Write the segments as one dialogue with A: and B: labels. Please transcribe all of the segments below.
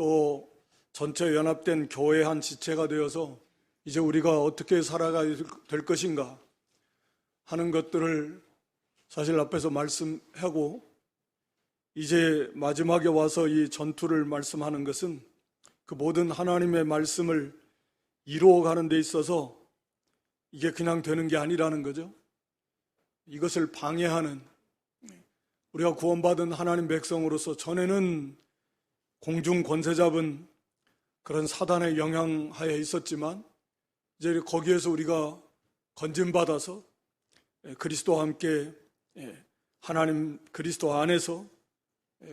A: 또 전체 연합된 교회의 한 지체가 되어서 이제 우리가 어떻게 살아가야 될 것인가 하는 것들을 사실 앞에서 말씀하고, 이제 마지막에 와서 이 전투를 말씀하는 것은 그 모든 하나님의 말씀을 이루어가는 데 있어서 이게 그냥 되는 게 아니라는 거죠. 이것을 방해하는, 우리가 구원받은 하나님 백성으로서 전에는 공중 권세 잡은 그런 사단의 영향하에 있었지만 이제 거기에서 우리가 건짐받아서 그리스도와 함께 하나님 그리스도 안에서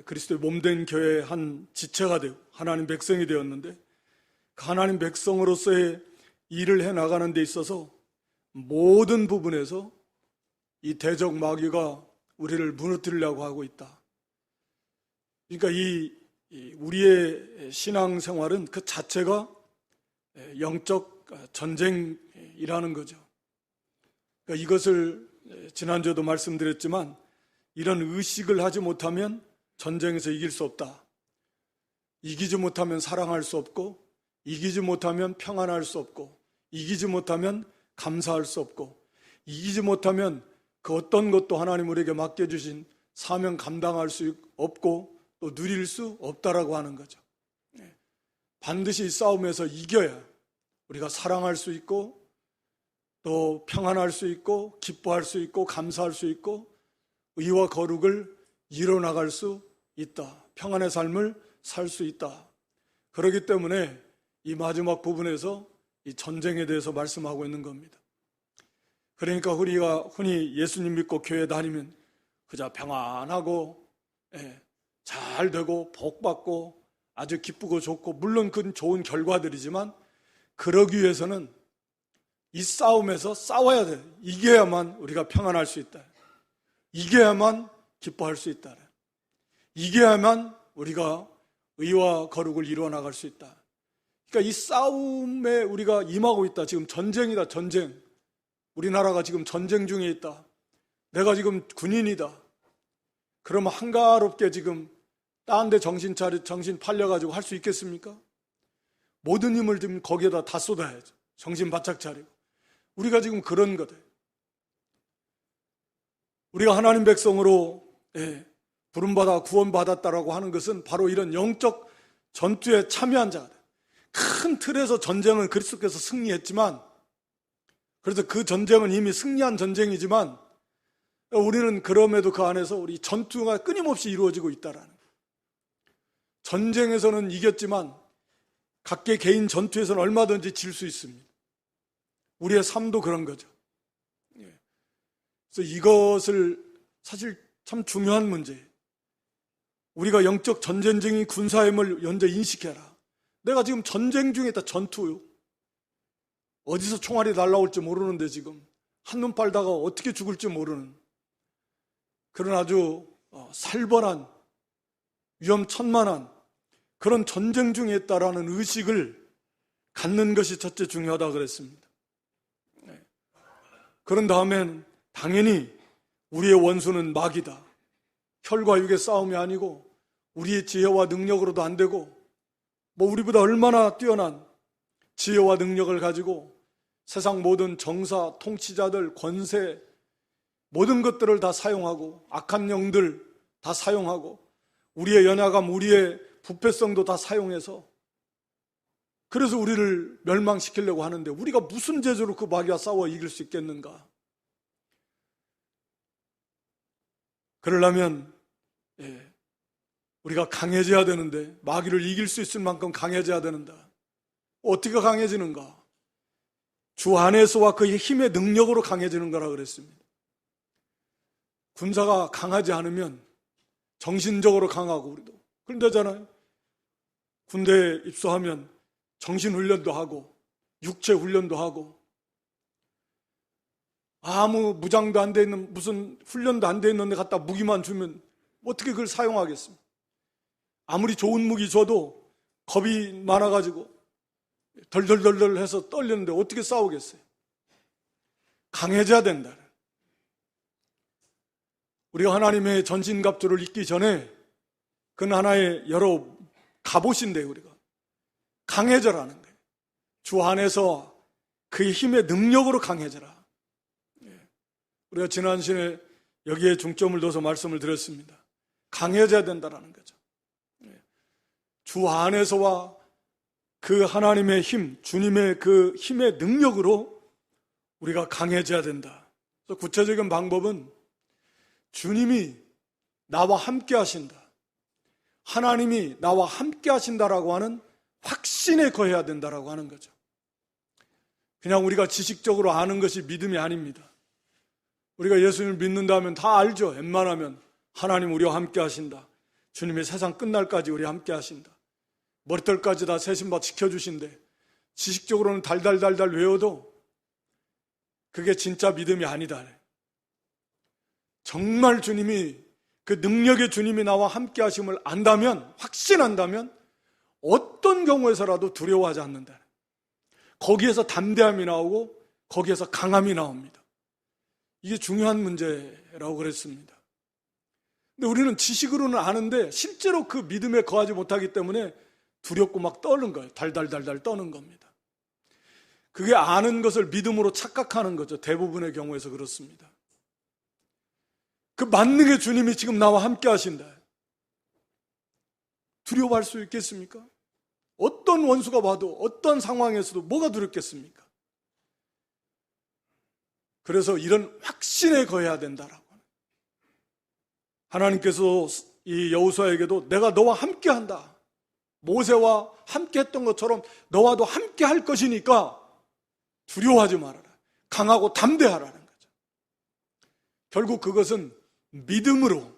A: 그리스도의 몸된 교회의 한 지체가 되고 하나님 백성이 되었는데, 그 하나님 백성으로서의 일을 해나가는 데 있어서 모든 부분에서 이 대적 마귀가 우리를 무너뜨리려고 하고 있다. 그러니까 우리의 신앙생활은 그 자체가 영적 전쟁이라는 거죠. 그러니까 이것을 지난주에도 말씀드렸지만, 이런 의식을 하지 못하면 전쟁에서 이길 수 없다. 이기지 못하면 사랑할 수 없고, 이기지 못하면 평안할 수 없고, 이기지 못하면 감사할 수 없고, 이기지 못하면 그 어떤 것도 하나님 우리에게 맡겨주신 사명 감당할 수 없고 또 누릴 수 없다라고 하는 거죠. 반드시 이 싸움에서 이겨야 우리가 사랑할 수 있고 또 평안할 수 있고 기뻐할 수 있고 감사할 수 있고 의와 거룩을 이뤄나갈 수 있다. 평안의 삶을 살 수 있다. 그렇기 때문에 이 마지막 부분에서 이 전쟁에 대해서 말씀하고 있는 겁니다. 그러니까 우리가 흔히 예수님 믿고 교회 다니면 그저 평안하고 잘 되고 복 받고 아주 기쁘고 좋고, 물론 그건 좋은 결과들이지만 그러기 위해서는 이 싸움에서 싸워야 돼. 이겨야만 우리가 평안할 수 있다. 이겨야만 기뻐할 수 있다. 이겨야만 우리가 의와 거룩을 이루어 나갈 수 있다. 그러니까 이 싸움에 우리가 임하고 있다. 지금 전쟁이다. 전쟁. 우리나라가 지금 전쟁 중에 있다. 내가 지금 군인이다. 그러면 한가롭게 지금 딴 데 정신 팔려가지고 할 수 있겠습니까? 모든 힘을 지금 거기에다 다 쏟아야죠. 정신 바짝 차리고. 우리가 지금 그런 거다. 우리가 하나님 백성으로 부름받아 구원받았다라고 하는 것은 바로 이런 영적 전투에 참여한 자다. 큰 틀에서 전쟁은 그리스도께서 승리했지만, 그래서 그 전쟁은 이미 승리한 전쟁이지만 우리는 그럼에도 그 안에서 우리 전투가 끊임없이 이루어지고 있다라는 거예요. 전쟁에서는 이겼지만 각계 개인 전투에서는 얼마든지 질 수 있습니다. 우리의 삶도 그런 거죠. 그래서 이것을 사실 참 중요한 문제예요. 우리가 영적 전쟁 중인 군사임을 먼저 인식해라. 내가 지금 전쟁 중에 있다. 전투요. 어디서 총알이 날라올지 모르는데 지금 한눈 팔다가 어떻게 죽을지 모르는 그런 아주 살벌한 위험천만한 그런 전쟁 중에 있다라는 의식을 갖는 것이 첫째 중요하다고 그랬습니다. 그런 다음엔 당연히 우리의 원수는 마귀다. 혈과 육의 싸움이 아니고 우리의 지혜와 능력으로도 안 되고, 우리보다 얼마나 뛰어난 지혜와 능력을 가지고 세상 모든 정사, 통치자들, 권세, 모든 것들을 다 사용하고 악한 영들 다 사용하고 우리의 연약함, 우리의 부패성도 다 사용해서 그래서 우리를 멸망시키려고 하는데, 우리가 무슨 재주로 그 마귀와 싸워 이길 수 있겠는가? 그러려면 우리가 강해져야 되는데, 마귀를 이길 수 있을 만큼 강해져야 된다. 어떻게 강해지는가? 주 안에서와 그의 힘의 능력으로 강해지는 거라 그랬습니다. 군사가 강하지 않으면 정신적으로 강하고, 우리도 그런데잖아요. 군대에 입소하면 정신훈련도 하고 육체 훈련도 하고 아무 무장도 안 돼 있는, 무슨 훈련도 안 돼 있는 데 갖다 무기만 주면 어떻게 그걸 사용하겠습니까? 아무리 좋은 무기 줘도 겁이 많아가지고 덜덜덜덜 해서 떨리는데 어떻게 싸우겠어요? 강해져야 된다. 우리가 하나님의 전신갑주를 입기 전에 그건 하나의 여러 갑옷인데요, 우리가. 강해져라는 거예요. 주 안에서 그의 힘의 능력으로 강해져라. 우리가 지난 시간에 여기에 중점을 둬서 말씀을 드렸습니다. 강해져야 된다는 거죠. 주 안에서와 그 하나님의 힘, 주님의 그 힘의 능력으로 우리가 강해져야 된다. 그래서 구체적인 방법은 주님이 나와 함께 하신다. 하나님이 나와 함께 하신다라고 하는 확신에 거해야 된다라고 하는 거죠. 그냥 우리가 지식적으로 아는 것이 믿음이 아닙니다. 우리가 예수님을 믿는다면 다 알죠. 웬만하면 하나님 우리와 함께 하신다. 주님의 세상 끝날까지 우리와 함께 하신다. 머리털까지 다 세신바 지켜주신대. 지식적으로는 달달달달 외워도 그게 진짜 믿음이 아니다. 정말 주님이, 그 능력의 주님이 나와 함께 하심을 안다면, 확신한다면 어떤 경우에서라도 두려워하지 않는다. 거기에서 담대함이 나오고 거기에서 강함이 나옵니다. 이게 중요한 문제라고 그랬습니다. 근데 우리는 지식으로는 아는데 실제로 그 믿음에 거하지 못하기 때문에 두렵고 막 떠는 거예요. 달달달달 떠는 겁니다. 그게 아는 것을 믿음으로 착각하는 거죠. 대부분의 경우에서 그렇습니다. 그 만능의 주님이 지금 나와 함께 하신다. 두려워할 수 있겠습니까? 어떤 원수가 봐도 어떤 상황에서도 뭐가 두렵겠습니까? 그래서 이런 확신에 거해야 된다라고. 하나님께서 이 여호수아에게도 내가 너와 함께 한다. 모세와 함께 했던 것처럼 너와도 함께 할 것이니까 두려워하지 말아라. 강하고 담대하라는 거죠. 결국 그것은 믿음으로,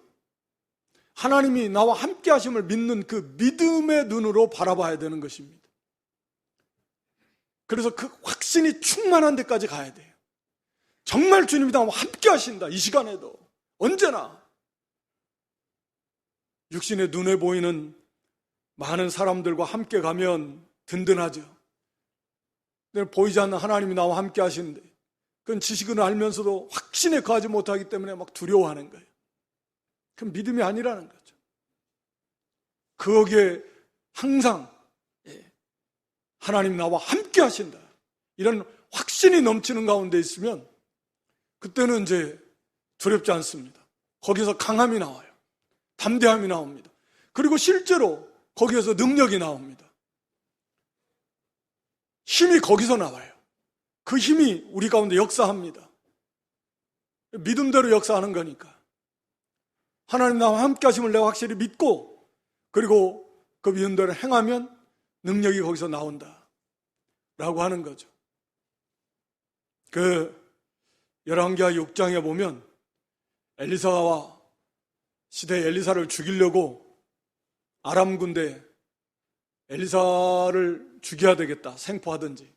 A: 하나님이 나와 함께 하심을 믿는 그 믿음의 눈으로 바라봐야 되는 것입니다. 그래서 그 확신이 충만한 데까지 가야 돼요. 정말 주님이 나와 함께 하신다. 이 시간에도 언제나. 육신의 눈에 보이는 많은 사람들과 함께 가면 든든하죠. 근데 보이지 않는 하나님이 나와 함께 하시는데 그건 지식은 알면서도 확신에 거하지 못하기 때문에 막 두려워하는 거예요. 그건 믿음이 아니라는 거죠. 거기에 항상 하나님 나와 함께 하신다. 이런 확신이 넘치는 가운데 있으면 그때는 이제 두렵지 않습니다. 거기서 강함이 나와요. 담대함이 나옵니다. 그리고 실제로 거기에서 능력이 나옵니다. 힘이 거기서 나와요. 그 힘이 우리 가운데 역사합니다. 믿음대로 역사하는 거니까. 하나님 나와 함께 하심을 내가 확실히 믿고 그리고 그 믿음대로 행하면 능력이 거기서 나온다 라고 하는 거죠. 그 열왕기하 6장에 보면 엘리사와 시대 엘리사를 죽이려고 아람 군대 엘리사를 죽여야 되겠다, 생포하든지.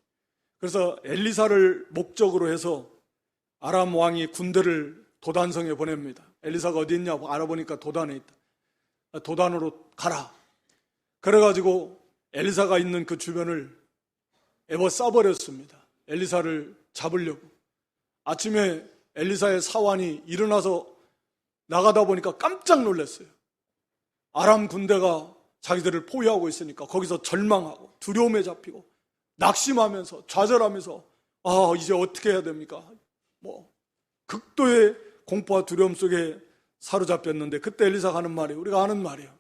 A: 그래서 엘리사를 목적으로 해서 아람 왕이 군대를 도단성에 보냅니다. 엘리사가 어디 있냐고 알아보니까 도단에 있다. 도단으로 가라. 그래가지고 엘리사가 있는 그 주변을 에워싸버렸습니다. 엘리사를 잡으려고. 아침에 엘리사의 사환이 일어나서 나가다 보니까 깜짝 놀랐어요. 아람 군대가 자기들을 포위하고 있으니까 거기서 절망하고 두려움에 잡히고 낙심하면서 좌절하면서 이제 어떻게 해야 됩니까? 극도의 공포와 두려움 속에 사로잡혔는데 그때 엘리사가 하는 말이 우리가 아는 말이에요.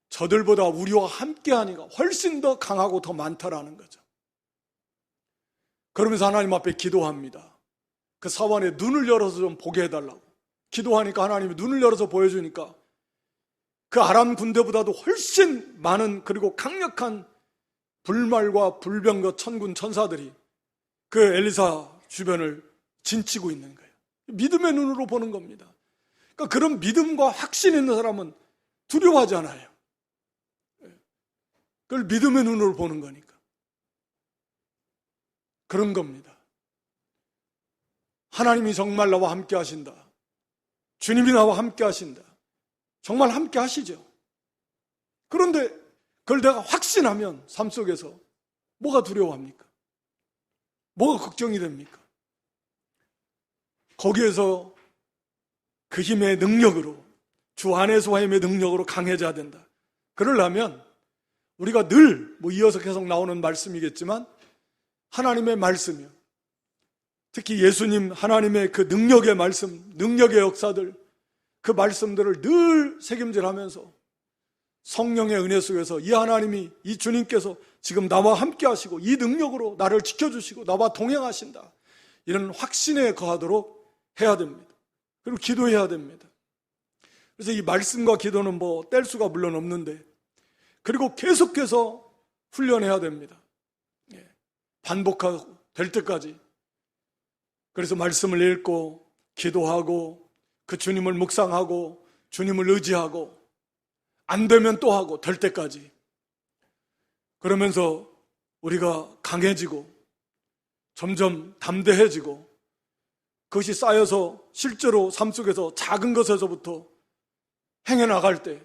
A: 저들보다 우리와 함께하니까 훨씬 더 강하고 더 많다라는 거죠. 그러면서 하나님 앞에 기도합니다. 그 사환의 눈을 열어서 좀 보게 해달라고. 기도하니까 하나님이 눈을 열어서 보여주니까 그 아람 군대보다도 훨씬 많은 그리고 강력한 불말과 불병과 천군 천사들이 그 엘리사 주변을 진치고 있는 거예요. 믿음의 눈으로 보는 겁니다. 그러니까 그런 믿음과 확신 있는 사람은 두려워하지 않아요. 그걸 믿음의 눈으로 보는 거니까. 그런 겁니다. 하나님이 정말 나와 함께 하신다. 주님이 나와 함께 하신다. 정말 함께 하시죠. 그런데 그걸 내가 확신하면 삶 속에서 뭐가 두려워합니까? 뭐가 걱정이 됩니까? 거기에서 그 힘의 능력으로 주 안에서와 힘의 능력으로 강해져야 된다. 그러려면 우리가 늘 이어서 계속 나오는 말씀이겠지만 하나님의 말씀이요, 특히 예수님 하나님의 그 능력의 말씀, 능력의 역사들, 그 말씀들을 늘 새김질하면서 성령의 은혜 속에서 이 하나님이, 이 주님께서 지금 나와 함께 하시고 이 능력으로 나를 지켜주시고 나와 동행하신다, 이런 확신에 거하도록 해야 됩니다. 그리고 기도해야 됩니다. 그래서 이 말씀과 기도는 뗄 수가 물론 없는데, 그리고 계속해서 훈련해야 됩니다. 반복하고 될 때까지. 그래서 말씀을 읽고 기도하고 그 주님을 묵상하고 주님을 의지하고 안 되면 또 하고 될 때까지. 그러면서 우리가 강해지고 점점 담대해지고 그것이 쌓여서 실제로 삶 속에서 작은 것에서부터 행해 나갈 때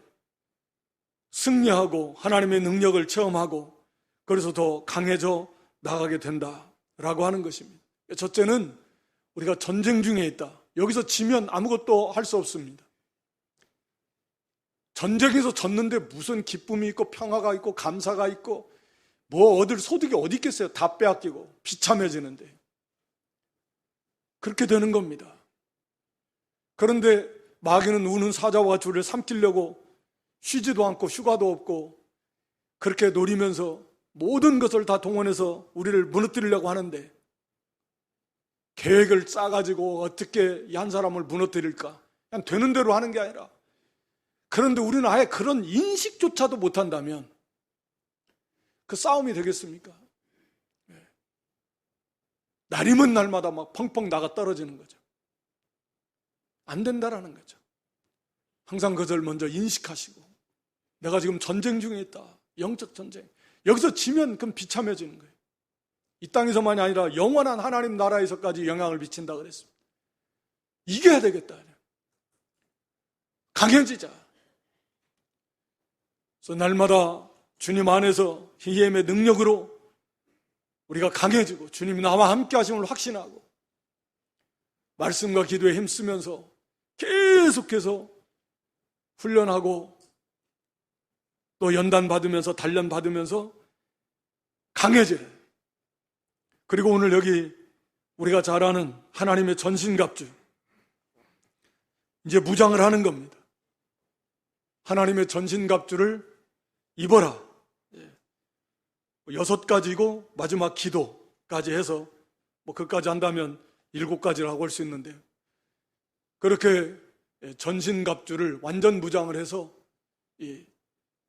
A: 승리하고 하나님의 능력을 체험하고 그래서 더 강해져 나가게 된다라고 하는 것입니다. 첫째는 우리가 전쟁 중에 있다. 여기서 지면 아무것도 할 수 없습니다. 전쟁에서 졌는데 무슨 기쁨이 있고 평화가 있고 감사가 있고 얻을 소득이 어디 있겠어요? 다 빼앗기고 비참해지는데. 그렇게 되는 겁니다. 그런데 마귀는 우는 사자와 줄을 삼키려고 쉬지도 않고 휴가도 없고 그렇게 노리면서 모든 것을 다 동원해서 우리를 무너뜨리려고 하는데, 계획을 짜가지고 어떻게 이 한 사람을 무너뜨릴까, 그냥 되는 대로 하는 게 아니라, 그런데 우리는 아예 그런 인식조차도 못한다면 그 싸움이 되겠습니까? 날이면 날마다 막 펑펑 나가 떨어지는 거죠. 안 된다라는 거죠. 항상 그것을 먼저 인식하시고, 내가 지금 전쟁 중에 있다. 영적 전쟁. 여기서 지면 그럼 비참해지는 거예요. 이 땅에서만이 아니라 영원한 하나님 나라에서까지 영향을 미친다 그랬습니다. 이겨야 되겠다. 강해지자. 그래서 날마다 주님 안에서 희엠의 능력으로 우리가 강해지고 주님이 나와 함께 하심을 확신하고 말씀과 기도에 힘쓰면서 계속해서 훈련하고 또 연단 받으면서 단련 받으면서 강해지는, 그리고 오늘 여기 우리가 잘 아는 하나님의 전신갑주, 이제 무장을 하는 겁니다. 하나님의 전신갑주를 입어라. 6가지고 마지막 기도까지 해서 그까지 한다면 7가지라고 할 수 있는데, 그렇게 전신갑주를 완전 무장을 해서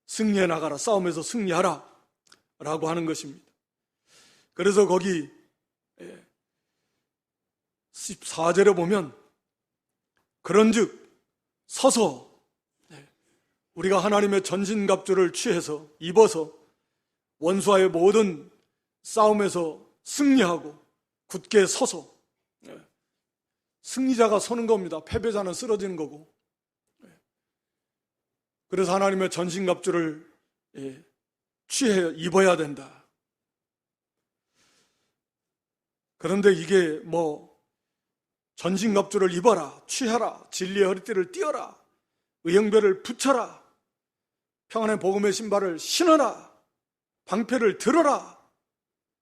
A: 승리해 나가라, 싸움에서 승리하라 라고 하는 것입니다. 그래서 거기 14절에 보면 그런즉 서서, 우리가 하나님의 전신갑주를 취해서 입어서 원수와의 모든 싸움에서 승리하고 굳게 서서, 승리자가 서는 겁니다. 패배자는 쓰러지는 거고. 그래서 하나님의 전신갑주를 취해 입어야 된다. 그런데 이게 전신갑주를 입어라, 취하라, 진리의 허리띠를 띄어라, 의형배를 붙여라, 평안의 복음의 신발을 신어라, 방패를 들어라,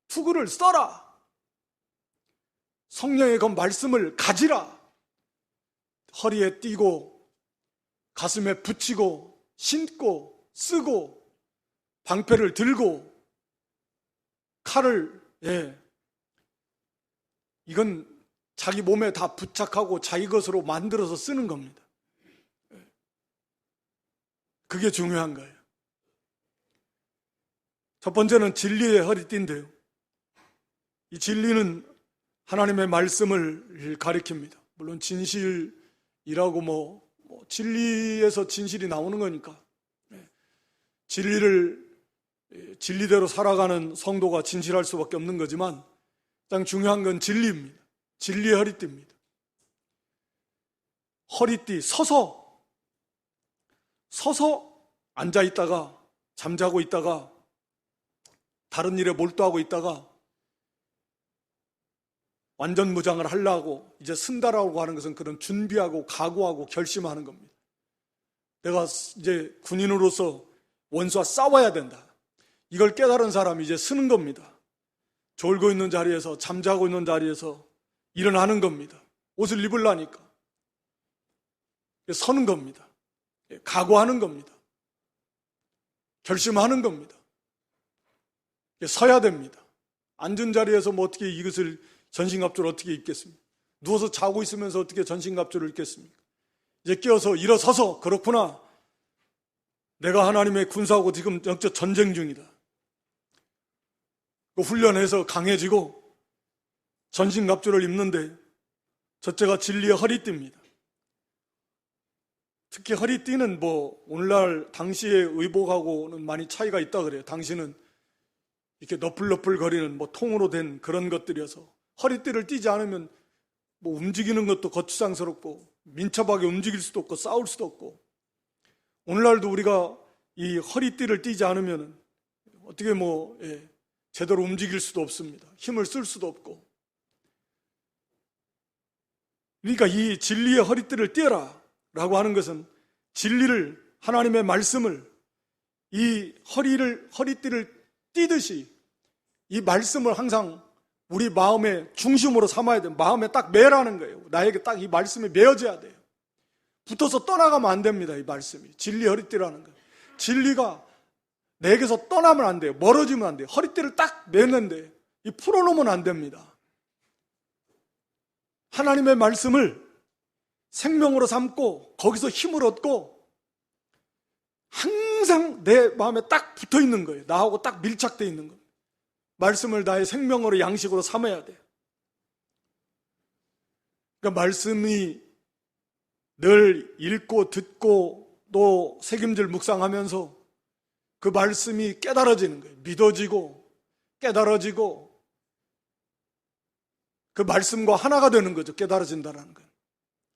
A: 투구를 써라, 성령의 그 말씀을 가지라, 허리에 띠고 가슴에 붙이고 신고 쓰고 방패를 들고 칼을, 이건 자기 몸에 다 부착하고 자기 것으로 만들어서 쓰는 겁니다. 그게 중요한 거예요. 첫 번째는 진리의 허리띠인데요, 이 진리는 하나님의 말씀을 가리킵니다. 물론 진실이라고 진리에서 진실이 나오는 거니까, 진리대로 살아가는 성도가 진실할 수밖에 없는 거지만, 가장 중요한 건 진리입니다. 진리의 허리띠입니다. 허리띠, 서서 앉아 있다가 잠자고 있다가 다른 일에 몰두하고 있다가 완전 무장을 하려고 이제 쓴다라고 하는 것은 그런 준비하고 각오하고 결심하는 겁니다. 내가 이제 군인으로서 원수와 싸워야 된다. 이걸 깨달은 사람이 이제 서는 겁니다. 졸고 있는 자리에서, 잠자고 있는 자리에서 일어나는 겁니다. 옷을 입으려니까. 서는 겁니다. 각오하는 겁니다. 결심하는 겁니다. 서야 됩니다. 앉은 자리에서 뭐 어떻게 이것을 전신갑주를 어떻게 입겠습니까? 누워서 자고 있으면서 어떻게 전신갑주를 입겠습니까? 이제 깨어서 일어서서, 그렇구나, 내가 하나님의 군사하고 지금 영적 전쟁 중이다. 훈련해서 강해지고 전신갑주를 입는데 첫째가 진리의 허리띠입니다. 특히 허리띠는 뭐 오늘날 당시의 의복하고는 많이 차이가 있다 그래요. 당시는 이렇게 너플너플 거리는 뭐 통으로 된 그런 것들이어서 허리띠를 띠지 않으면 뭐 움직이는 것도 거추장스럽고 민첩하게 움직일 수도 없고 싸울 수도 없고, 오늘날도 우리가 이 허리띠를 띠지 않으면 어떻게 뭐 제대로 움직일 수도 없습니다. 힘을 쓸 수도 없고. 그러니까 이 진리의 허리띠를 띠어라 라고 하는 것은 진리를, 하나님의 말씀을 이 허리띠를 띠듯이 이 말씀을 항상 우리 마음의 중심으로 삼아야 돼요. 마음에 딱 매라는 거예요. 나에게 딱 이 말씀이 매어져야 돼요. 붙어서 떠나가면 안 됩니다. 이 말씀이. 진리 허리띠라는 거예요. 진리가 내게서 떠나면 안 돼요. 멀어지면 안 돼요. 허리띠를 딱 매는데 이 풀어놓으면 안 됩니다. 하나님의 말씀을 생명으로 삼고 거기서 힘을 얻고 항상 내 마음에 딱 붙어 있는 거예요. 나하고 딱 밀착되어 있는 거예요. 말씀을 나의 생명으로, 양식으로 삼아야 돼요. 그러니까 말씀이 늘 읽고 듣고 또 새김질 묵상하면서 그 말씀이 깨달아지는 거예요. 믿어지고 깨달아지고 그 말씀과 하나가 되는 거죠. 깨달아진다는 거예요.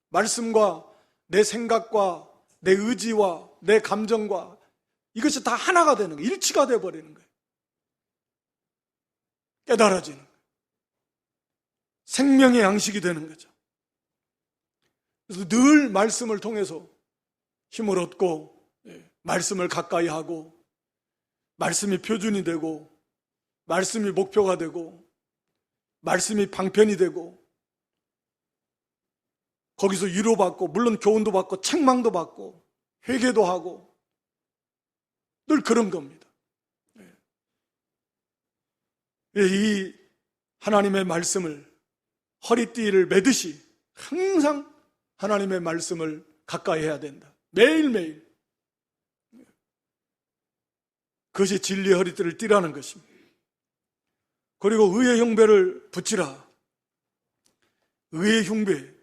A: 말씀과 내 생각과 내 의지와 내 감정과 이것이 다 하나가 되는 거예요. 일치가 되어버리는 거예요. 깨달아지는 거예요. 생명의 양식이 되는 거죠. 그래서 늘 말씀을 통해서 힘을 얻고 말씀을 가까이 하고 말씀이 표준이 되고 말씀이 목표가 되고 말씀이 방편이 되고 거기서 위로받고 물론 교훈도 받고 책망도 받고 회개도 하고 늘 그런 겁니다. 이 하나님의 말씀을 허리띠를 매듯이 항상 하나님의 말씀을 가까이 해야 된다. 매일매일. 그것이 진리의 허리띠를 띠라는 것입니다. 그리고 의의 흉배를 붙이라. 의의 흉배.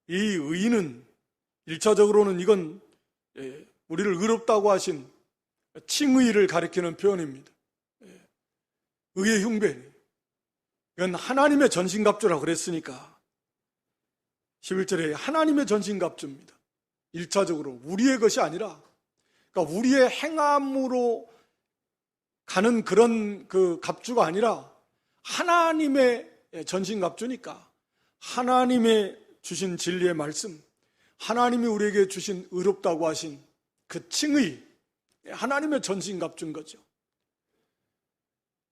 A: 이 의는 1차적으로는 이건 우리를 의롭다고 하신 칭의를 가리키는 표현입니다. 의의 흉배. 이건 하나님의 전신갑주라고 그랬으니까 11절에 하나님의 전신갑주입니다. 1차적으로 우리의 것이 아니라, 그러니까 우리의 행함으로 가는 그런 그 갑주가 아니라 하나님의 전신갑주니까 하나님의 주신 진리의 말씀, 하나님이 우리에게 주신 의롭다고 하신 그 칭의, 하나님의 전신갑주인 거죠.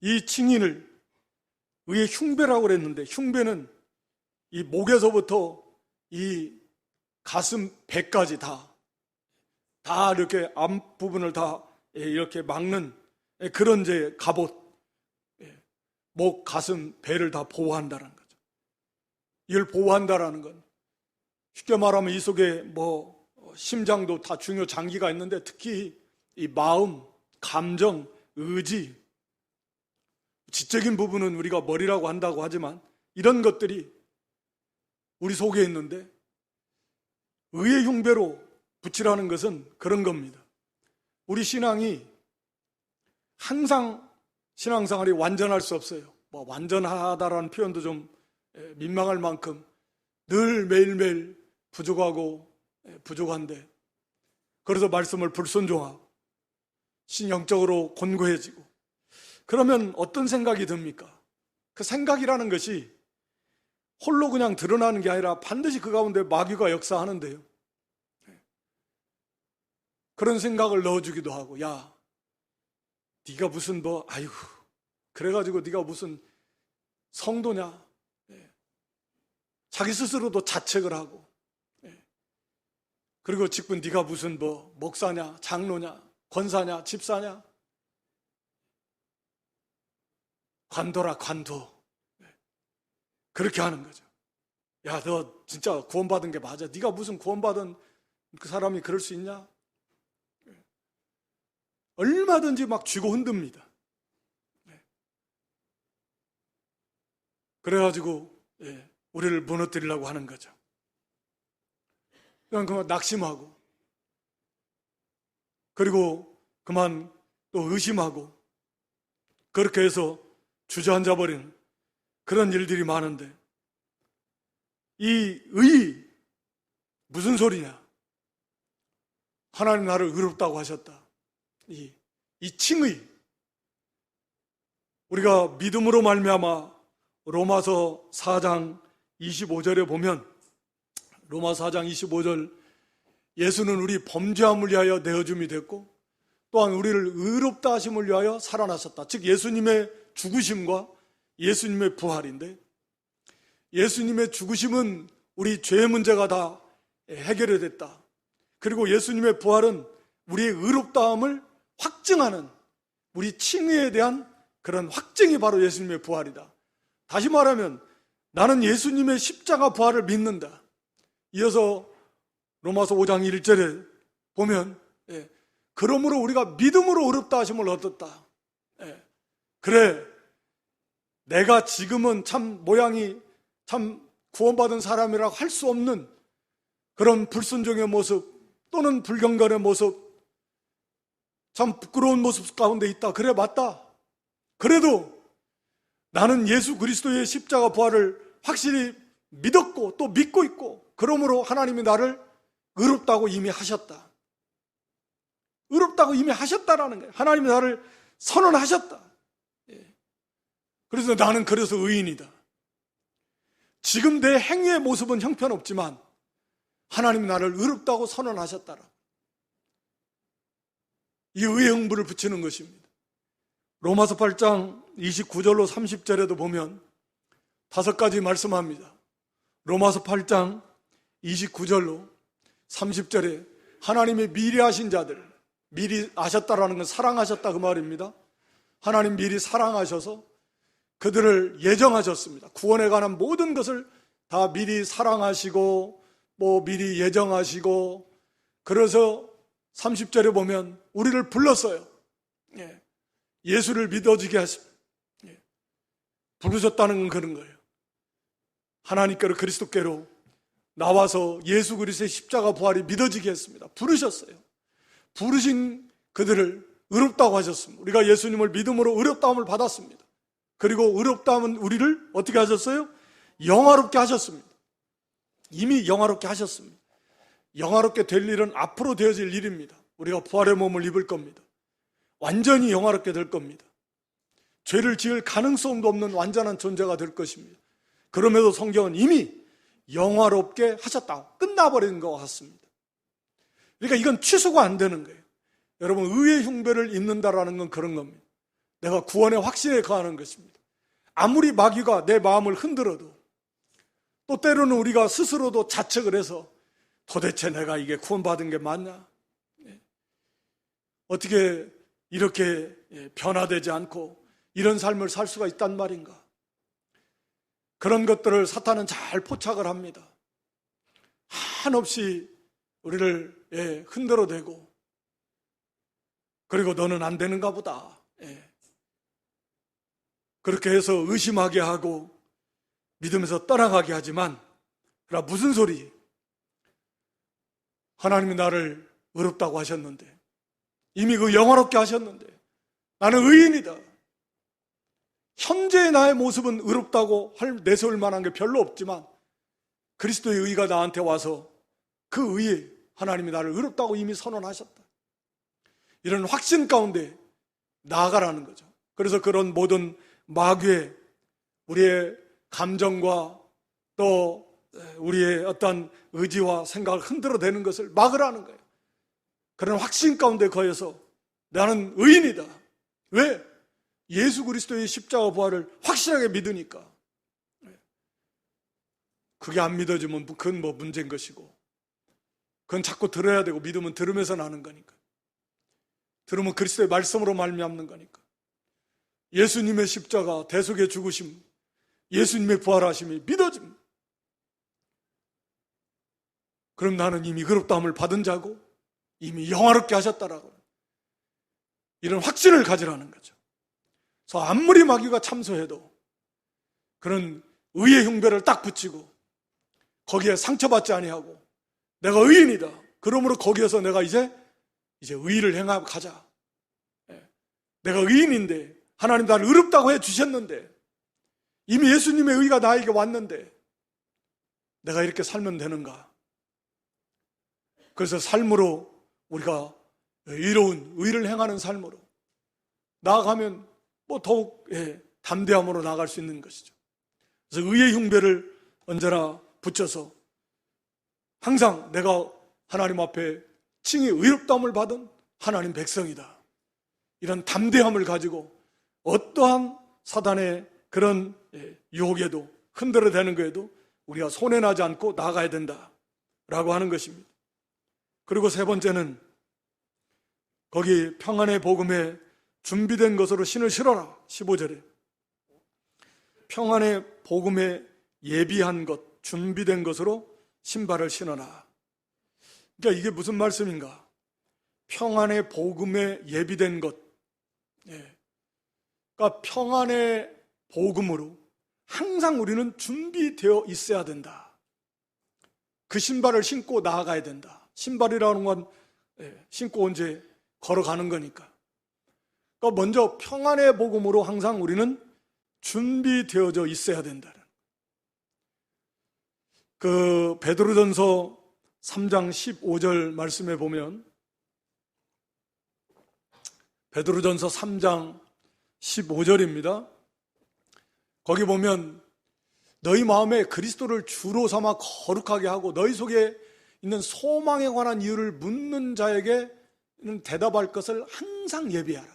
A: 이 칭의를 의의 흉배라고 그랬는데, 흉배는 이 목에서부터 이 가슴 배까지 다 이렇게 앞부분을 다 이렇게 막는 그런 이제 갑옷, 목, 가슴, 배를 다 보호한다는 거죠. 이걸 보호한다라는 건 쉽게 말하면 이 속에 뭐 심장도 다 중요 장기가 있는데 특히 이 마음, 감정, 의지, 지적인 부분은 우리가 머리라고 한다고 하지만 이런 것들이 우리 속에 있는데 의의 흉배로 붙이라는 것은 그런 겁니다. 우리 신앙이 항상 신앙생활이 완전할 수 없어요. 뭐 완전하다라는 표현도 좀 민망할 만큼 늘 매일매일 부족하고 부족한데, 그래서 말씀을 불순종하고 신영적으로 곤고해지고, 그러면 어떤 생각이 듭니까? 그 생각이라는 것이 홀로 그냥 드러나는 게 아니라 반드시 그 가운데 마귀가 역사하는데요. 그런 생각을 넣어주기도 하고, 야, 네가 무슨 아이고, 그래가지고 네가 무슨 성도냐? 자기 스스로도 자책을 하고, 그리고 직분 네가 무슨 목사냐, 장로냐, 권사냐, 집사냐, 관도라 관도, 그렇게 하는 거죠. 야, 너 진짜 구원받은 게 맞아? 네가 무슨 구원받은 그 사람이 그럴 수 있냐? 얼마든지 막 쥐고 흔듭니다. 그래가지고 우리를 무너뜨리려고 하는 거죠. 그만 낙심하고, 그리고 그만 또 의심하고, 그렇게 해서 주저앉아버리는 그런 일들이 많은데, 이 의 무슨 소리냐? 하나님 나를 의롭다고 하셨다. 이 칭의, 우리가 믿음으로 말미암아 로마서 4장 25절에 보면, 로마서 4장 25절, 예수는 우리 범죄함을 위하여 내어줌이 됐고 또한 우리를 의롭다 하심을 위하여 살아나셨다. 즉 예수님의 죽으심과 예수님의 부활인데, 예수님의 죽으심은 우리 죄의 문제가 다 해결이 됐다. 그리고 예수님의 부활은 우리의 의롭다함을 확증하는, 우리 칭의에 대한 그런 확증이 바로 예수님의 부활이다. 다시 말하면 나는 예수님의 십자가 부활을 믿는다. 이어서 로마서 5장 1절에 보면, 그러므로 우리가 믿음으로 의롭다 하심을 얻었다. 그래, 내가 지금은 참 모양이 참 구원받은 사람이라고 할 수 없는 그런 불순종의 모습 또는 불경건의 모습, 참 부끄러운 모습 가운데 있다. 그래, 맞다. 그래도 나는 예수 그리스도의 십자가 부활을 확실히 믿었고 또 믿고 있고, 그러므로 하나님이 나를 의롭다고 이미 하셨다. 의롭다고 이미 하셨다라는 거예요. 하나님이 나를 선언하셨다. 그래서 나는 그래서 의인이다. 지금 내 행위의 모습은 형편없지만 하나님이 나를 의롭다고 선언하셨다라. 이 의의 흥부를 붙이는 것입니다. 로마서 8장 29절로 30절에도 보면 5가지 말씀합니다. 로마서 8장 29절로 30절에 하나님이 미리 하신 자들, 미리 아셨다라는 건 사랑하셨다 그 말입니다. 하나님 미리 사랑하셔서 그들을 예정하셨습니다. 구원에 관한 모든 것을 다 미리 사랑하시고 미리 예정하시고, 그래서 30절에 보면 우리를 불렀어요. 예수를 믿어지게 하십니다. 부르셨다는 건 그런 거예요. 하나님께로 그리스도께로 나와서 예수 그리스도의 십자가 부활이 믿어지게 했습니다. 부르셨어요. 부르신 그들을 의롭다고 하셨습니다. 우리가 예수님을 믿음으로 의롭다함을 받았습니다. 그리고 의롭다함은 우리를 어떻게 하셨어요? 영화롭게 하셨습니다. 이미 영화롭게 하셨습니다. 영화롭게 될 일은 앞으로 되어질 일입니다. 우리가 부활의 몸을 입을 겁니다. 완전히 영화롭게 될 겁니다. 죄를 지을 가능성도 없는 완전한 존재가 될 것입니다. 그럼에도 성경은 이미 영화롭게 하셨다. 끝나버린 것 같습니다. 그러니까 이건 취소가 안 되는 거예요. 여러분, 의의 흉배를 입는다라는 건 그런 겁니다. 내가 구원의 확신에 거하는 것입니다. 아무리 마귀가 내 마음을 흔들어도, 또 때로는 우리가 스스로도 자책을 해서 도대체 내가 이게 구원받은 게 맞냐? 어떻게 이렇게 변화되지 않고 이런 삶을 살 수가 있단 말인가? 그런 것들을 사탄은 잘 포착을 합니다. 한없이 우리를 흔들어대고, 그리고 너는 안 되는가 보다. 그렇게 해서 의심하게 하고 믿음에서 떠나가게 하지만, 그러나 무슨 소리? 하나님이 나를 의롭다고 하셨는데, 이미 그 영화롭게 하셨는데, 나는 의인이다. 현재의 나의 모습은 의롭다고 내세울 만한 게 별로 없지만 그리스도의 의가 나한테 와서 그 의에 하나님이 나를 의롭다고 이미 선언하셨다. 이런 확신 가운데 나아가라는 거죠. 그래서 그런 모든 마귀의 우리의 감정과 또 우리의 어떤 의지와 생각을 흔들어대는 것을 막으라는 거예요. 그런 확신 가운데 거해서 나는 의인이다. 왜? 예수 그리스도의 십자가 부활을 확실하게 믿으니까. 그게 안 믿어지면 그건 뭐 문제인 것이고, 그건 자꾸 들어야 되고, 믿으면 들으면서 나는 거니까. 들으면 그리스도의 말씀으로 말미암는 거니까. 예수님의 십자가, 대속의 죽으심, 예수님의 부활하심이 믿어짐. 그럼 나는 이미 의롭다함을 받은 자고 이미 영화롭게 하셨다라고 이런 확신을 가지라는 거죠. 그래서 아무리 마귀가 참소해도 그런 의의 흉배를 딱 붙이고 거기에 상처받지 아니하고 내가 의인이다. 그러므로 거기에서 내가 이제 의의를 행하고 가자. 내가 의인인데 하나님 나를 의롭다고 해주셨는데 이미 예수님의 의가 나에게 왔는데 내가 이렇게 살면 되는가? 그래서 삶으로 우리가 의로운 의를 행하는 삶으로 나아가면 뭐 더욱 담대함으로 나아갈 수 있는 것이죠. 그래서 의의 흉배를 언제나 붙여서 항상 내가 하나님 앞에 칭히 의롭다함을 받은 하나님 백성이다. 이런 담대함을 가지고 어떠한 사단의 그런 유혹에도 흔들어대는 거에도 우리가 손해나지 않고 나아가야 된다라고 하는 것입니다. 그리고 세 번째는 거기 평안의 복음에 준비된 것으로 신을 실어라. 15절에 평안의 복음에 예비한 것, 준비된 것으로 신발을 신어라. 그러니까 이게 무슨 말씀인가? 평안의 복음에 예비된 것. 그러니까 평안의 복음으로 항상 우리는 준비되어 있어야 된다. 그 신발을 신고 나아가야 된다. 신발이라는 건 신고 언제 걸어가는 거니까. 그러니까 먼저 평안의 복음으로 항상 우리는 준비되어져 있어야 된다. 그 베드로전서 3장 15절 말씀에 보면 베드로전서 3장 15절입니다. 거기 보면 너희 마음에 그리스도를 주로 삼아 거룩하게 하고 너희 속에 있는 소망에 관한 이유를 묻는 자에게는 대답할 것을 항상 예비하라.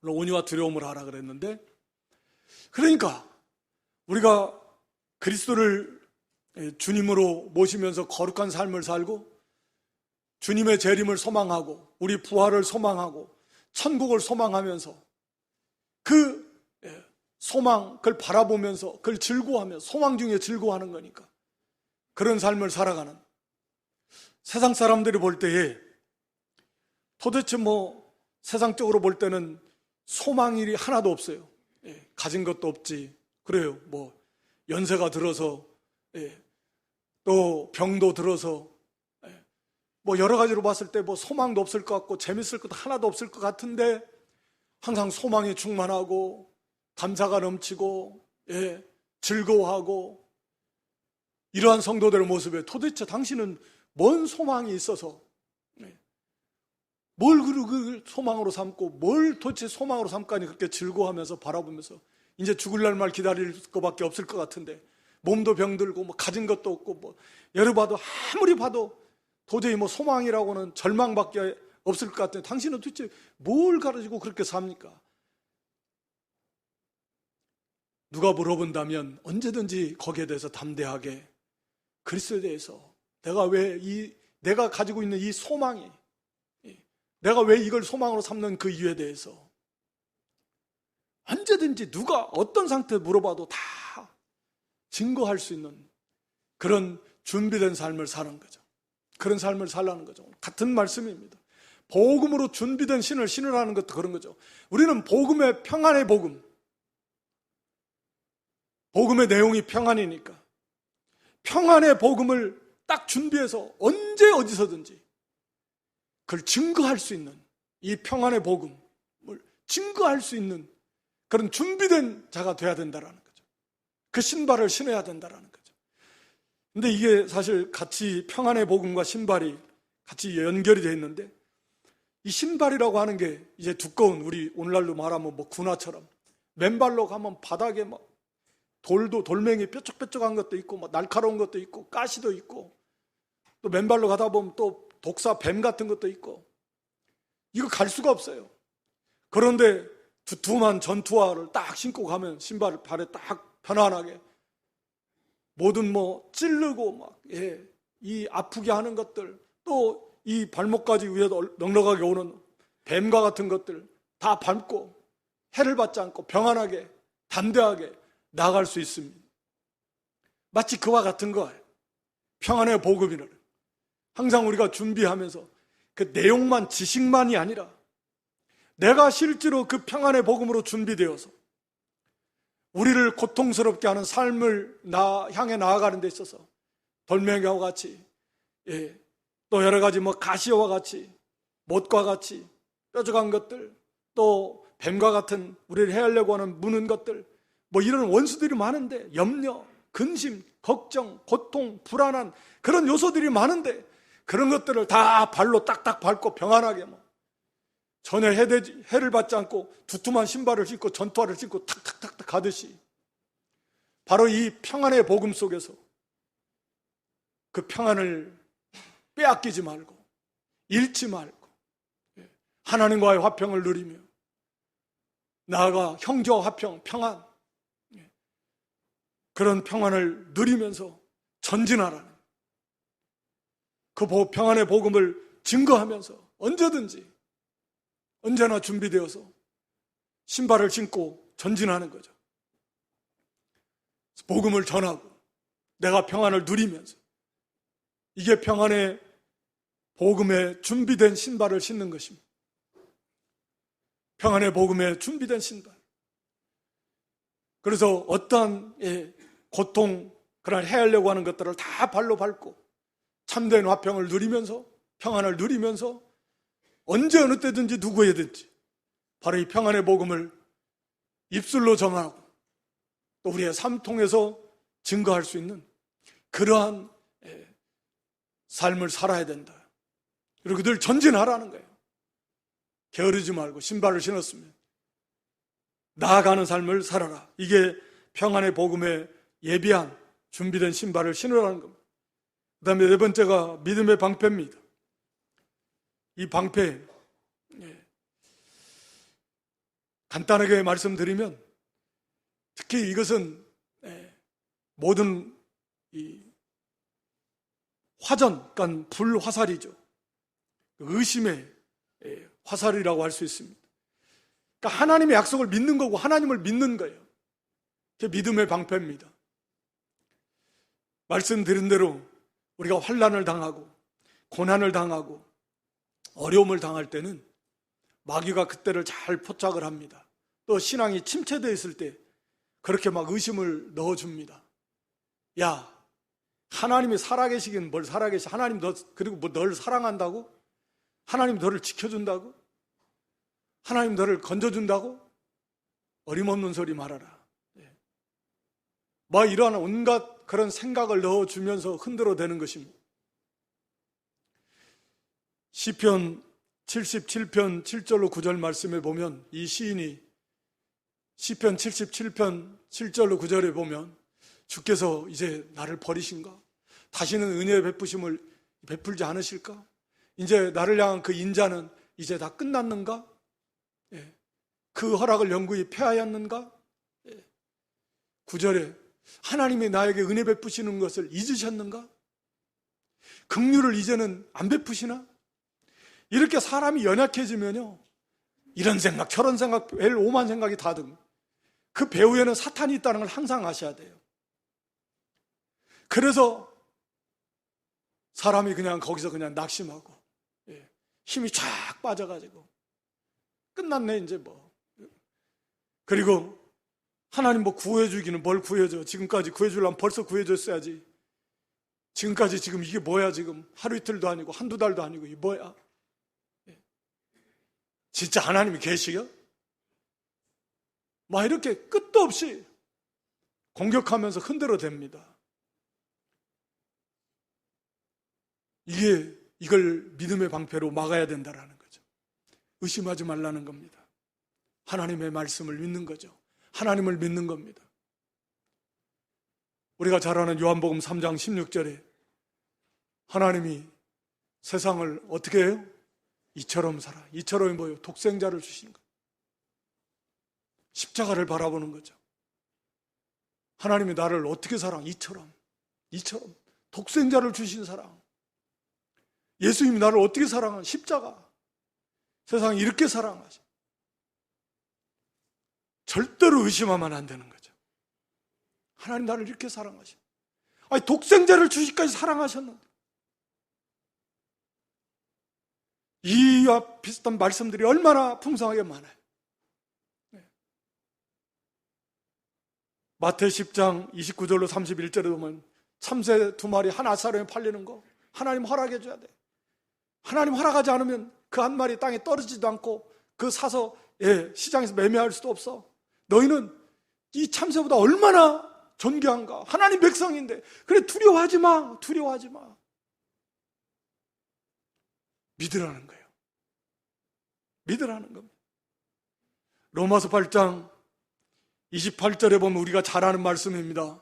A: 온유와 두려움을 하라 그랬는데, 그러니까 우리가 그리스도를 주님으로 모시면서 거룩한 삶을 살고 주님의 재림을 소망하고 우리 부활을 소망하고 천국을 소망하면서 그 소망, 그걸 바라보면서 그걸 즐거워하면서 소망 중에 즐거워하는 거니까 그런 삶을 살아가는 세상 사람들이 볼 때에 도대체 뭐 세상적으로 볼 때는 소망이 하나도 없어요. 가진 것도 없지. 그래요. 뭐 연세가 들어서 또 병도 들어서 뭐 여러 가지로 봤을 때 뭐 소망도 없을 것 같고 재밌을 것도 하나도 없을 것 같은데 항상 소망이 충만하고 감사가 넘치고 즐거워하고 이러한 성도들의 모습에 도대체 당신은 뭔 소망이 있어서 뭘 그 소망으로 삼고 뭘 도대체 소망으로 삼까니 그렇게 즐거워하면서 바라보면서 이제 죽을 날만 기다릴 것밖에 없을 것 같은데 몸도 병들고 뭐 가진 것도 없고 뭐 여러 봐도 아무리 봐도 도저히 뭐 소망이라고는 절망밖에 없을 것 같은데 당신은 도대체 뭘 가지고 그렇게 삽니까? 누가 물어본다면 언제든지 거기에 대해서 담대하게 그리스도에 대해서 내가 가지고 있는 이 소망이 내가 왜 이걸 소망으로 삼는 그 이유에 대해서 언제든지 누가 어떤 상태에 물어봐도 다 증거할 수 있는 그런 준비된 삶을 사는 거죠. 그런 삶을 살라는 거죠. 같은 말씀입니다. 복음으로 준비된 신을 신으라는 것도 그런 거죠. 우리는 복음의 평안의 복음, 복음의 내용이 평안이니까 평안의 복음을 딱 준비해서 언제 어디서든지 그걸 증거할 수 있는 이 평안의 복음을 증거할 수 있는 그런 준비된 자가 돼야 된다는 거죠. 그 신발을 신어야 된다는 거죠. 근데 이게 사실 같이 평안의 복음과 신발이 같이 연결이 되어 있는데 이 신발이라고 하는 게 이제 두꺼운 우리 오늘날로 말하면 뭐 군화처럼 맨발로 가면 바닥에 막 돌멩이 뾰족뾰족한 것도 있고 뭐 날카로운 것도 있고 가시도 있고 또 맨발로 가다 보면 또 독사 뱀 같은 것도 있고, 이거 갈 수가 없어요. 그런데 두툼한 전투화를 딱 신고 가면 신발을 발에 딱 편안하게, 뭐든 뭐 찌르고 막, 이 아프게 하는 것들, 또 이 발목까지 위에 넉넉하게 오는 뱀과 같은 것들 다 밟고 해를 받지 않고 평안하게 담대하게 나아갈 수 있습니다. 마치 그와 같은 거예요. 평안의 복음이라는, 항상 우리가 준비하면서 그 내용만, 지식만이 아니라 내가 실제로 그 평안의 복음으로 준비되어서 우리를 고통스럽게 하는 삶을 향해 나아가는 데 있어서 돌멩이와 같이, 또 여러 가지 뭐 가시와 같이, 못과 같이 뾰족한 것들, 또 뱀과 같은 우리를 해하려고 하는 무는 것들, 뭐 이런 원수들이 많은데, 염려, 근심, 걱정, 고통, 불안한 그런 요소들이 많은데, 그런 것들을 다 발로 딱딱 밟고 평안하게 뭐 전혀 해를 받지 않고 두툼한 신발을 신고 전투화를 신고 탁탁탁탁 가듯이, 바로 이 평안의 복음 속에서 그 평안을 빼앗기지 말고 잃지 말고 하나님과의 화평을 누리며 나아가 형제와 화평, 평안, 그런 평안을 누리면서 전진하라는, 그 평안의 복음을 증거하면서 언제든지 언제나 준비되어서 신발을 신고 전진하는 거죠. 복음을 전하고 내가 평안을 누리면서, 이게 평안의 복음에 준비된 신발을 신는 것입니다. 평안의 복음에 준비된 신발. 그래서 어떠한 고통, 그런 해하려고 하는 것들을 다 발로 밟고 참된 화평을 누리면서, 평안을 누리면서 언제 어느 때든지 누구에든지 바로 이 평안의 복음을 입술로 전하고 또 우리의 삶 통해서 증거할 수 있는 그러한 삶을 살아야 된다. 그리고 늘 전진하라는 거예요. 게으르지 말고 신발을 신었으면 나아가는 삶을 살아라. 이게 평안의 복음에 예비한 준비된 신발을 신으라는 겁니다. 그 다음에 네 번째가 믿음의 방패입니다. 이 방패, 간단하게 말씀드리면, 특히 이것은 모든 이 화전, 그러니까 불화살이죠. 의심의 화살이라고 할 수 있습니다. 그러니까 하나님의 약속을 믿는 거고 하나님을 믿는 거예요. 그게 믿음의 방패입니다. 말씀드린 대로 우리가 환난을 당하고 고난을 당하고 어려움을 당할 때는 마귀가 그때를 잘 포착을 합니다. 또 신앙이 침체되어 있을 때 그렇게 막 의심을 넣어줍니다. 야, 하나님이 살아계시긴 뭘 살아계시, 하나님 너, 그리고 뭐 널 사랑한다고? 하나님 너를 지켜준다고? 하나님 너를 건져준다고? 어림없는 소리 말아라. 막 이러한 온갖 그런 생각을 넣어주면서 흔들어대는 것입니다. 시편 77편 7절로 9절 말씀에 보면, 이 시인이 시편 77편 7절로 9절에 보면, 주께서 이제 나를 버리신가? 다시는 은혜의 베푸심을 베풀지 않으실까? 이제 나를 향한 그 인자는 이제 다 끝났는가? 그 허락을 영구히 폐하였는가? 9절에 하나님이 나에게 은혜 베푸시는 것을 잊으셨는가? 긍휼을 이제는 안 베푸시나? 이렇게 사람이 연약해지면요, 이런 생각 저런 생각 별 오만 생각이 다 듭니다. 그 배후에는 사탄이 있다는 걸 항상 아셔야 돼요. 그래서 사람이 그냥 거기서 그냥 낙심하고 힘이 쫙 빠져가지고 끝났네 이제 뭐. 그리고 하나님 뭐 구해주기는 뭘 구해줘. 지금까지 구해주려면 벌써 구해줬어야지. 지금까지 지금 이게 뭐야, 지금 하루 이틀도 아니고 한두 달도 아니고 이게 뭐야. 진짜 하나님이 계시요? 막 이렇게 끝도 없이 공격하면서 흔들어댑니다. 이걸 믿음의 방패로 막아야 된다라는 거죠. 의심하지 말라는 겁니다. 하나님의 말씀을 믿는 거죠. 하나님을 믿는 겁니다. 우리가 잘 아는 요한복음 3장 16절에 하나님이 세상을 어떻게 해요? 이처럼 살아. 이처럼이 뭐예요? 독생자를 주시는 거예요. 십자가를 바라보는 거죠. 하나님이 나를 어떻게 사랑? 이처럼 독생자를 주신 사랑. 예수님이 나를 어떻게 사랑한? 십자가. 세상이 이렇게 사랑하죠. 절대로 의심하면 안 되는 거죠. 하나님 나를 이렇게 사랑하셔. 아니, 독생자를 주시기까지 사랑하셨는데. 이와 비슷한 말씀들이 얼마나 풍성하게 많아요. 마태 10장 29절로 31절에 보면 참새 2마리 한 아사람에 팔리는 거 하나님 허락해 줘야 돼. 하나님 허락하지 않으면 그 한 마리 땅에 떨어지지도 않고 그 사서 시장에서 매매할 수도 없어. 너희는 이 참새보다 얼마나 존귀한가. 하나님 백성인데. 그래, 두려워하지 마. 두려워하지 마. 믿으라는 거예요. 믿으라는 겁니다. 로마서 8장 28절에 보면 우리가 잘 아는 말씀입니다.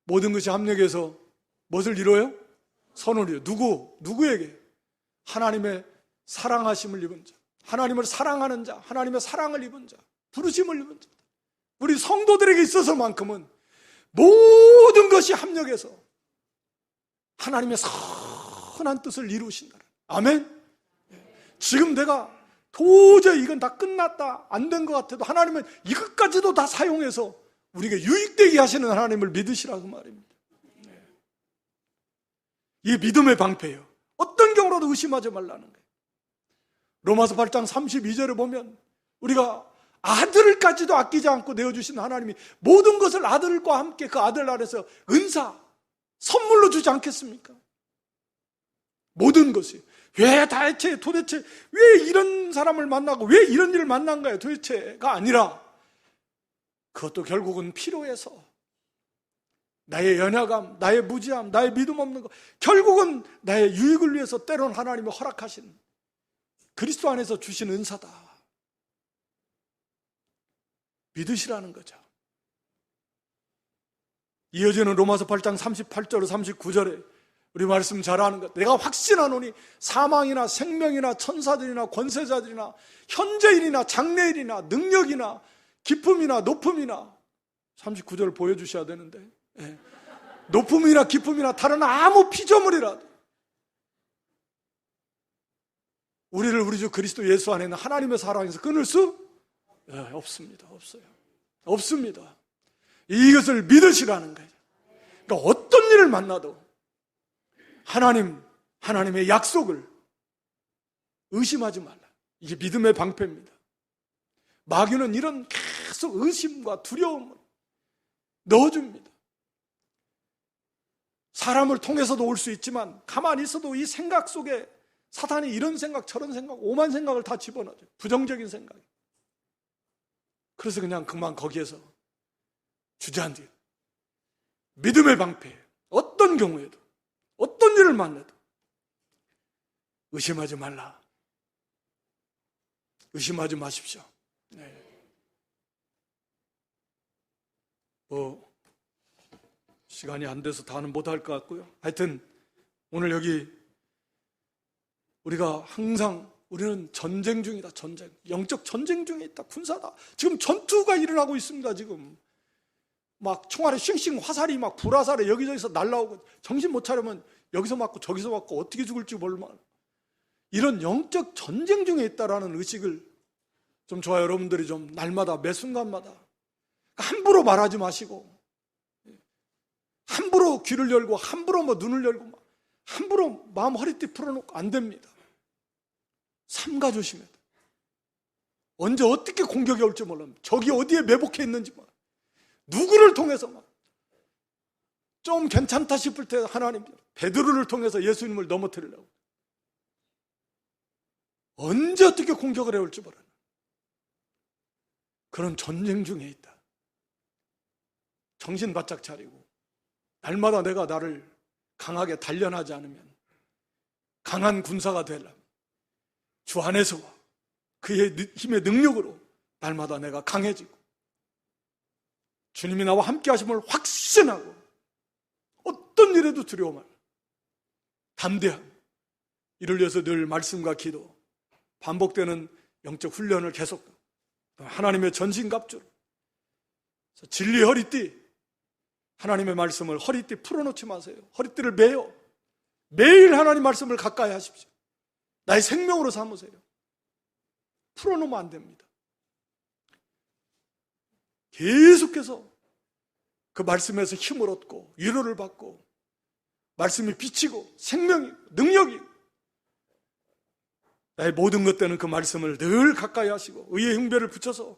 A: 모든 것이 합력해서 무엇을 이루어요? 선을 이루어요. 누구에게? 하나님의 사랑하심을 입은 자, 하나님을 사랑하는 자, 하나님의 사랑을 입은 자, 부르심을 입은 자. 우리 성도들에게 있어서만큼은 모든 것이 합력해서 하나님의 선한 뜻을 이루신다. 아멘? 지금 내가 도저히 이건 다 끝났다, 안 된 것 같아도 하나님은 이것까지도 다 사용해서 우리에게 유익되게 하시는 하나님을 믿으시라고 말입니다. 이게 믿음의 방패예요. 어떤 경우라도 의심하지 말라는 거예요. 로마서 8장 32절에 보면 우리가 아들을까지도 아끼지 않고 내어주신 하나님이 모든 것을 아들과 함께 그 아들 안에서 은사, 선물로 주지 않겠습니까? 모든 것이. 도대체 왜 이런 사람을 만나고 왜 이런 일을 만난 거야 도대체가 아니라 그것도 결국은 필요해서 나의 연약함, 나의 무지함, 나의 믿음 없는 것, 결국은 나의 유익을 위해서 때로는 하나님이 허락하신 그리스도 안에서 주신 은사다. 믿으시라는 거죠. 이어지는 로마서 8장 38절 39절에 우리 말씀 잘 아는 것, 내가 확신하노니 사망이나 생명이나 천사들이나 권세자들이나 현재일이나 장래일이나 능력이나 기쁨이나 높음이나 39절 보여주셔야 되는데 높음이나 기쁨이나 다른 아무 피조물이라도 우리를 우리 주 그리스도 예수 안에 있는 하나님의 사랑에서 끊을 수 없습니다. 없습니다. 이것을 믿으시라는 거예요. 그러니까 어떤 일을 만나도 하나님의 약속을 의심하지 말라. 이게 믿음의 방패입니다. 마귀는 이런 계속 의심과 두려움을 넣어줍니다. 사람을 통해서도 올 수 있지만 가만히 있어도 이 생각 속에 사탄이 이런 생각 저런 생각 오만 생각을 다 집어넣어요. 부정적인 생각. 그래서 그냥 그만 거기에서 주저앉아요. 믿음의 방패. 어떤 경우에도 어떤 일을 만나도 의심하지 말라. 의심하지 마십시오. 시간이 안 돼서 다는 못할 것 같고요. 하여튼 오늘 여기 우리가 항상 우리는 전쟁 중이다. 전쟁. 영적 전쟁 중에 있다. 군사다. 지금 전투가 일어나고 있습니다. 지금 막 총알에 싱싱 화살이 막 불화살에 여기저기서 날라오고 정신 못 차리면 여기서 맞고 저기서 맞고 어떻게 죽을지 몰라. 이런 영적 전쟁 중에 있다라는 의식을 좀 저와 여러분들이 좀 날마다 매 순간마다 함부로 말하지 마시고 함부로 귀를 열고 함부로 눈을 열고 함부로 마음 허리띠 풀어놓고 안 됩니다. 삼가조심해야 돼. 언제 어떻게 공격이 올지 몰라. 적이 어디에 매복해 있는지 몰라. 누구를 통해서 좀 괜찮다 싶을 때 하나님 베드로를 통해서 예수님을 넘어뜨리려고 언제 어떻게 공격을 해올지 몰라. 그런 전쟁 중에 있다. 정신 바짝 차리고 날마다 내가 나를 강하게 단련하지 않으면 강한 군사가 되려면 주 안에서와 그의 힘의 능력으로 날마다 내가 강해지고 주님이 나와 함께 하심을 확신하고 어떤 일에도 두려워 말고 담대함, 이를 위해서 늘 말씀과 기도, 반복되는 영적 훈련을 계속, 하나님의 전신갑주로, 진리 허리띠, 하나님의 말씀을 허리띠 풀어놓지 마세요. 허리띠를 매요. 매일 하나님 말씀을 가까이 하십시오. 나의 생명으로 삼으세요. 풀어놓으면 안 됩니다. 계속해서 그 말씀에서 힘을 얻고 위로를 받고 말씀이 비치고 생명이 능력이 나의 모든 것 되는 그 말씀을 늘 가까이 하시고 의의 흉배를 붙여서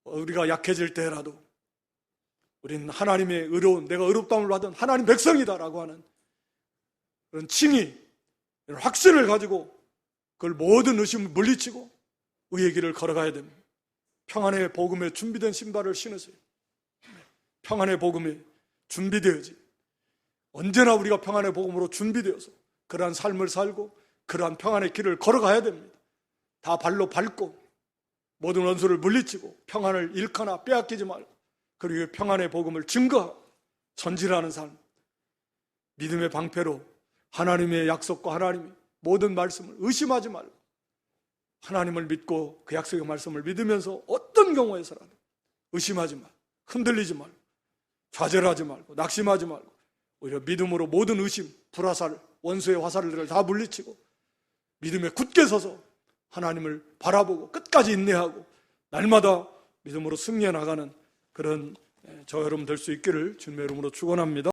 A: 우리가 약해질 때라도 우리는 하나님의 의로운, 내가 의롭다움을 받은 하나님 백성이다라고 하는 그런 칭의, 확신을 가지고 그걸 모든 의심을 물리치고 의의 길을 걸어가야 됩니다. 평안의 복음에 준비된 신발을 신으세요. 평안의 복음에 준비되어지. 언제나 우리가 평안의 복음으로 준비되어서 그러한 삶을 살고 그러한 평안의 길을 걸어가야 됩니다. 다 발로 밟고 모든 원수를 물리치고 평안을 잃거나 빼앗기지 말고 그리고 평안의 복음을 증거하고 전진하는 삶, 믿음의 방패로 하나님의 약속과 하나님의 모든 말씀을 의심하지 말고 하나님을 믿고 그 약속의 말씀을 믿으면서 어떤 경우에서라도 의심하지 말고 흔들리지 말고 좌절하지 말고 낙심하지 말고 오히려 믿음으로 모든 의심, 불화살, 원수의 화살들을 다 물리치고 믿음에 굳게 서서 하나님을 바라보고 끝까지 인내하고 날마다 믿음으로 승리해 나가는 그런 저 여러분 될 수 있기를 주님의 이름으로 축원합니다.